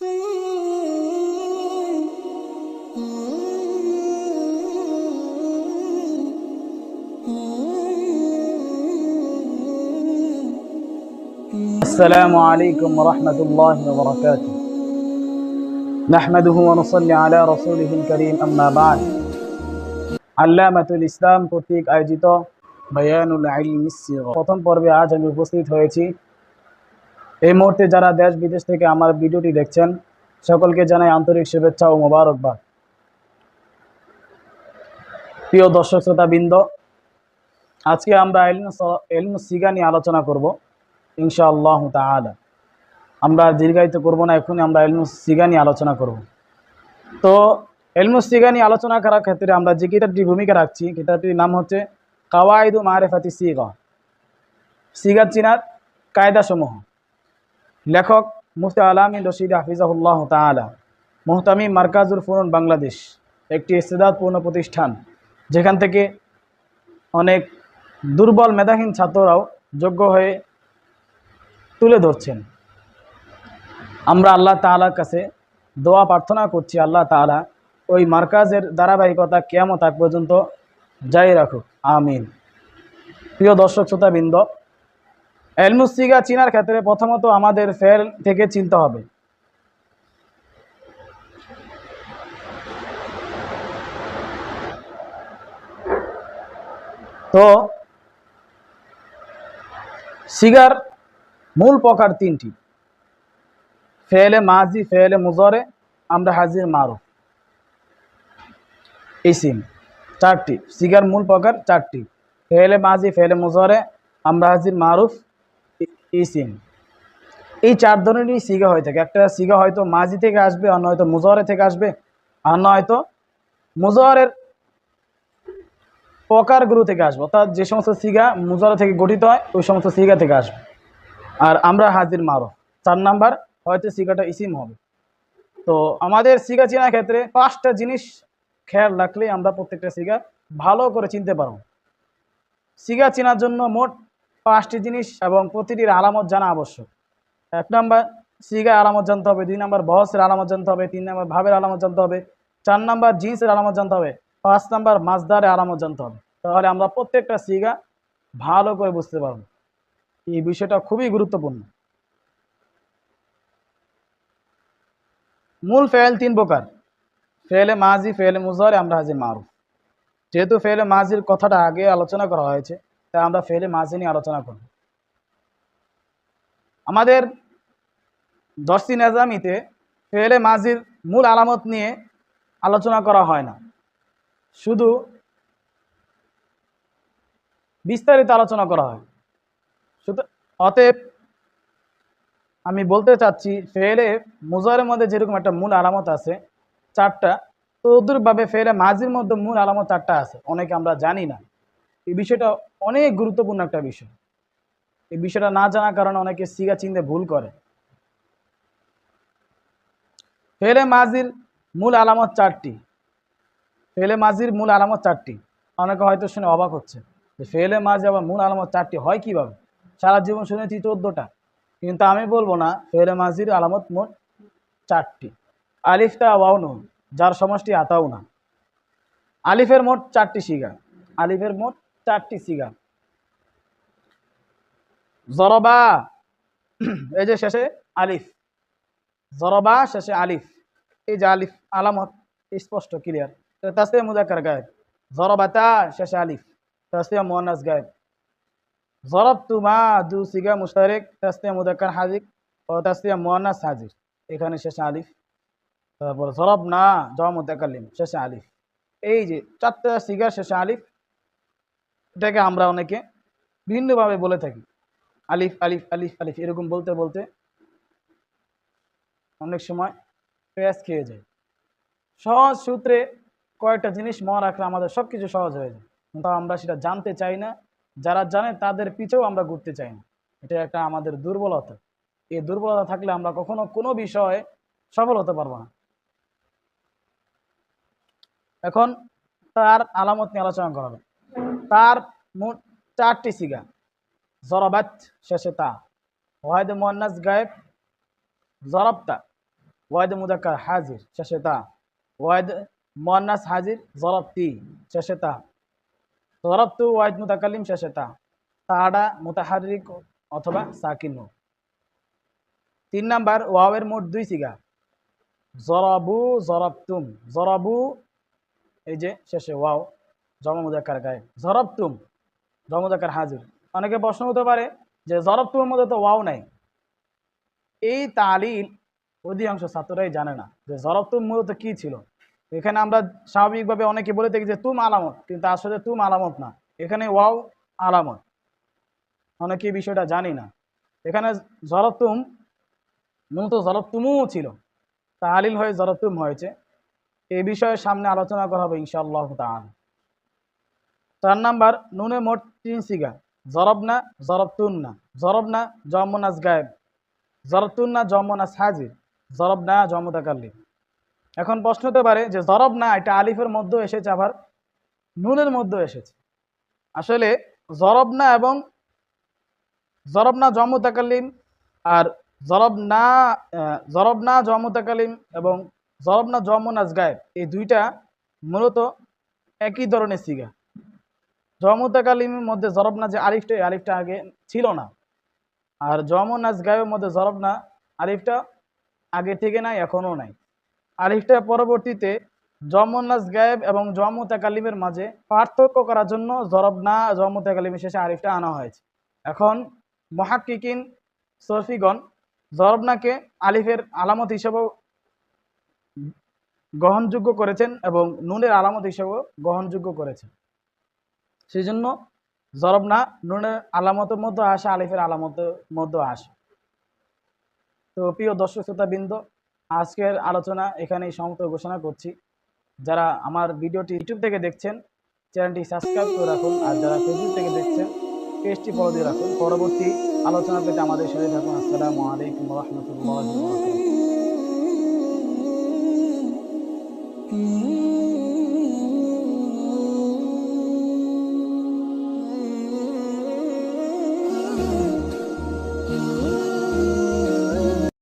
السلام عليكم ورحمة الله وبركاته نحمده ونصلي على رسوله الكريم أما بعد আল্লামাতুল ইসলাম কর্তৃক আয়োজিত বায়ানুল ইলমি সিগা প্রথম পর্বে আজ আমি উপস্থিত হয়েছি। এই মুহূর্তে যারা দেশ বিদেশ থেকে আমার ভিডিওটি দেখছেন সকলকে জানাই আন্তরিক শুভেচ্ছা ও মোবারকবাদ। প্রিয় দর্শক শ্রোতাবৃন্দ, আজকে আমরা ইলমু সিগা নিয়ে আলোচনা করব ইনশাআল্লাহ তাআলা। আমরা দীর্ঘায়িত করব না, এখনই আমরা ইলমু সিগা নিয়ে আলোচনা করব। তো ইলমু সিগা নিয়ে আলোচনা করার ক্ষেত্রে আমরা যে কিতাবটির ভূমিকা রাখছি, কিতাবটির নাম হচ্ছে কাওয়াইদু মারিফাতি সিগা, সিগা চিনার কায়দাসমূহ। লেখক মুফতি আলামিন রশিদ হাফিজাহুল্লাহ তাআলা। মুহতামিম মারকাজুল ফুনুন বাংলাদেশ একটি ইস্তেদাদপূর্ণ প্রতিষ্ঠান, যেখান থেকে অনেক দুর্বল মেধাহীন ছাত্ররাও যোগ্য হয়ে তুলে ধরছেন। আমরা আল্লাহ তাআলার কাছে দোয়া প্রার্থনা করছি, আল্লাহ তাআলা ওই মার্কাজের ধারাবাহিকতা কিয়ামত আগ পর্যন্ত জারি রাখুক, আমিন। প্রিয় দর্শক শ্রোতাবৃন্দ, ইলমু সিগা চিনার ক্ষেত্রে প্রথমত আমাদের ফেল থেকে চিনতে হবে। তো সিগার মূল প্রকার তিনটি: ফেলে মাজি, ফেলে মুজরে, আমরা হাজির মারুফ, ইসিম। চারটি সিগার মূল প্রকার চারটি: ফেলে মাজি, ফেলে মুজরে, আমরা হাজির মারুফ, ইসিম। এই চার ধরনেরই সিগা হয়ে থাকে। একটা সিগা হয়তো মাজি থেকে আসবে, অন্য হয়তো মুজরে থেকে আসবে, অন্য হয়তো মুজরের প্রকারগুলো থেকে আসবে, অর্থাৎ যে সমস্ত সিগা মুজরে থেকে গঠিত হয় ওই সমস্ত সিগা থেকে আসবে। আর আমরা হাজির মারুফ, 4 নাম্বার হয়তো সিগাটা ইসিম হবে। তো আমাদের সিগা চেনার ক্ষেত্রে 5টা জিনিস খেয়াল রাখলে আমরা প্রত্যেকটা সিগা ভালো করে চিনতে পারব। সিগা চেনার জন্য মোট 5টি জিনিস এবং প্রতিটির আলামত জানা আবশ্যক। 1 নাম্বার সিগা আলামত জানতে হবে, 2 নাম্বার বহসের আলামত জানতে হবে, 3 নাম্বার ভাবের আলামত জানতে হবে, 4 নাম্বার জিন্সের আলামত জানতে হবে, 5 নাম্বার মাজদারের আলামত জানতে হবে। তাহলে আমরা প্রত্যেকটা সিগা ভালো করে বুঝতে পারব। এই বিষয়টা খুবই গুরুত্বপূর্ণ। মূল ফেল 3 প্রকার: ফেলে মাজি, ফেলে মুজরে, আমরা হাজির মারুফ। যেহেতু ফেলে মাজির কথাটা আগে আলোচনা করা হয়েছে, তাই আমরা ফেলে মাজি নিয়ে আলোচনা করব। আমাদের দর্সি নেজামিতে ফেলে মাজির মূল আলামত নিয়ে আলোচনা করা হয় না, শুধু বিস্তারিত আলোচনা করা হয়। অতএব আমি বলতে চাচ্ছি, ফেলে মুজরের মধ্যে যেরকম একটা মূল আলামত আছে 4টা, তো তদ্রুপভাবে ফেলে মাজির মধ্যে মূল আলামত 4টা আছে, অনেকে আমরা জানি না। এই বিষয়টা অনেক গুরুত্বপূর্ণ একটা বিষয়। এই বিষয়টা না জানার কারণে অনেকে সিগা চিনতে ভুল করে। ফেলে মাজির মূল আলামত 4টি। ফেলে মাজির মূল আলামত 4টি। অনেকে হয়তো শুনে অবাক হচ্ছে যে ফেলে মাজি আবার মূল আলামত 4টি হয় কিভাবে? সারা জীবন শুনেছি 14টা, কিন্তু আমি বলবো না, ফেলে মাজির আলামত মোট 4টি। আলিফটা ওয়াও নুন, যার সমষ্টি আতাও না। আলিফের মোট 4টি সিগা। আলিফের মোট 4টি সিগা। জরবা, এই যে শেষে আলিফ, জরবা শেষে আলিফ, এই যে আলিফ আলামত স্পষ্ট ক্লিয়ার। তাসনিয়া মুযাক্কার গায়েব। জরবাতা শেষে আলিফ, তাসনিয়া মুয়ান্নাস গায়েব। জরবতুমা দু সিগা মুশতারিক, তাসনিয়া মুযাক্কার হাজির ও তাসনিয়া মুয়ান্নাস হাজির, এখানে শেষে আলিফ। তারপর জরবনা জমা মুতাকাল্লিম, শেষে আলিফ। এই যে 4টা সিগা শেষে আলিফ, এটাকে আমরা অনেকে ভিন্নভাবে বলে থাকি। আলিফ আলিফ আলিফ আলিফ এরকম বলতে বলতে অনেক সময় পেঁয়াজ খেয়ে যায়। সহজ সূত্রে কয়েকটা জিনিস মনে রাখলে আমাদের সব কিছু সহজ হয়ে যায়, কিন্তু আমরা সেটা জানতে চাই না। যারা জানে তাদের পিছেও আমরা ঘুরতে চাই না। এটা একটা আমাদের দুর্বলতা। এই দুর্বলতা থাকলে আমরা কখনো কোনো বিষয়ে সফল হতে পারবো না। এখন তার আলামত নিয়ে আলোচনা করা হবে। তার মোট 4টি সিগা। জরাবাত শেষে তা, ওয়াহিদ মুয়ান্নাস গায়েব জরাবতা, ওয়াহিদ মুযাক্কার হাজির শেষে তা, ওয়াহিদ মুয়ান্নাস হাজির জরাবতি শেষে তা, জরাবতু ওয়াহিদ মুতাকাল্লিম শেষে তা, তাহাডা মুতাহাররিক অথবা সাকিন। 3 নাম্বার ওয়াওয়ের মোট 2 সিগা, জরাবু জরাবতুম, জরাবু এই যে শেষে ওয়াও জমা মুযাক্কার গায়েব, জরাবতুম জমা মুযাক্কার হাজির। অনেকে প্রশ্ন হতে পারে যে জরাবতুমের মধ্যে তো ওয়াও নাই। এই তালিল অধিকাংশ ছাত্ররাই জানে না যে জরাবতুম মূলত কি ছিল। এখানে আমরা স্বাভাবিকভাবে অনেকে বলে থাকি যে তুম আলামত, কিন্তু আসলে তুম আলামত না, এখানে ওয়াও আলামত। অনেকে এই বিষয়টা জানি না। এখানে জরাবতুম মূলত জরাবতুমও ছিল, তালিল হয়ে জরাবতুম হয়েছে। এই বিষয়ে সামনে আলোচনা করা হবে ইনশাআল্লাহ তাআলা। 4 নাম্বার নুনে মোট 3 সিগা, জরবনা জরবতুন্না, জরবনা জম মুনাস গায়েব, জরবতুন্না জম মুনাস হাজির, জরবনা জম মুতাকাল্লিম। এখন প্রশ্ন হতে পারে যে জরবনা এটা আলিফের মধ্যে এসেছে আবার নুনের মধ্যে এসেছে। আসলে জরবনা এবং জরবনা জম মুতাকাল্লিম আর জরবনা জম মুতাকাল্লিম এবং জরবনা জম মুনাস গায়েব এই দুইটা মূলত একই ধরনের সিগা। জম মুতাকাল্লিমের মধ্যে জরবনা যে আলিফটা, এই আলিফটা আগে ছিল না। আর জম মুনাস গায়েবের মধ্যে জরবনা আলিফটা আগে থেকে নাই, এখনও নাই। আলিফটা পরবর্তীতে জম মুনাস গায়েব এবং জম মুতাকাল্লিমের মাঝে পার্থক্য করার জন্য জরবনা জম মুতাকাল্লিমের শেষে আলিফটা আনা হয়েছে। এখন মুহাক্কিকিন সরফিগণ জরবনাকে আলিফের আলামত হিসেবেও গ্রহণযোগ্য করেছেন এবং নুনের আলামত হিসেবেও গ্রহণযোগ্য করেছেন। সেই জন্য জরবনা নুনের আলামতের মধ্যে আসে, আলিফের আলামতের মধ্যে আসে। তো প্রিয় দর্শক শ্রোতাবৃন্দ, আজকের আলোচনা এখানেই সমাপ্ত ঘোষণা করছি। যারা আমার ভিডিওটি ইউটিউব থেকে দেখছেন চ্যানেলটি সাবস্ক্রাইব করে রাখুন, আর যারা ফেসবুক থেকে দেখছেন পেজটি ফলো দিয়ে রাখুন। পরবর্তী আলোচনা পেতে আমাদের সাথে থাকুন। আসসালামু আলাইকুম ওয়া রাহমাতুল্লাহি ওয়া বারাকাতুহু।